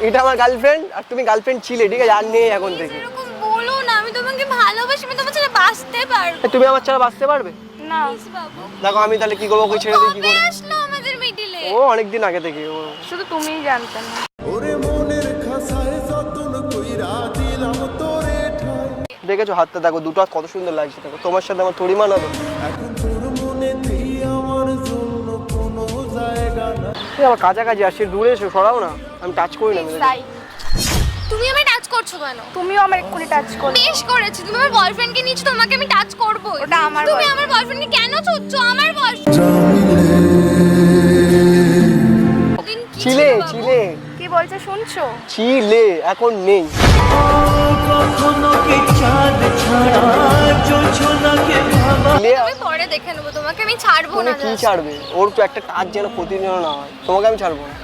এটা আমার গার্লফ্রেন্ড আর তুমি গার্লফ্রেন্ড ছিলে, ঠিক আছে? আর নেই এখন থেকে। এরকম বলো না, আমি তোমাকে ভালোবাসি, আমি তোমার সাথে বাঁচতে পারবো। তুমি আমার ছাড়া বাঁচতে পারবে না বাবু। দেখো আমি তাহলে কি করবো, ওকে ছেড়ে দিই কি কবে করে? আসলো আমাদের মিডিলে? ও অনেকদিন আগে থেকে। ও শুধু তুমিই জানতে না। ওরে মনের খাসায় যতন কইরা দিলাম তোরে ঠাই। দেখেছো হাতটা, দেখো দুটো হাত কত সুন্দর লাগছে, দেখো তোমার সাথে আমার থোড়ি মানাবে। এখন তোর মনেতেই আমার জন্য কোনো জায়গা না। তুমি আমার কাছাকাছি আসছে, দূরে এসো, সরাও না, আমি টাচ করি না। তুমি আমায় টাচ করছো কেন? তুমিও আমার এক্ষুনি টাচ করো। বেশ করেছি, তুমি আমার বয়ফ্রেন্ডকে নিয়েছো, তোমাকে আমি টাচ করব। ওটা আমার তুমি আমার বয়ফ্রেন্ডকে কেন ছুঁচ্ছো? আমার বয়ফ্রেন্ড ছিলে ছিলে কি বলছে শুনছো? ছিলে, এখন নেই। ছিলে, আমি পরে দেখে নেবো, তোমাকে আমি ছাড়বো তুমি না। কি ছাড়বে? ওর তো একটা কাজ যেন প্রতিদিন না হয়, তোমাকে আমি ছাড়বো না।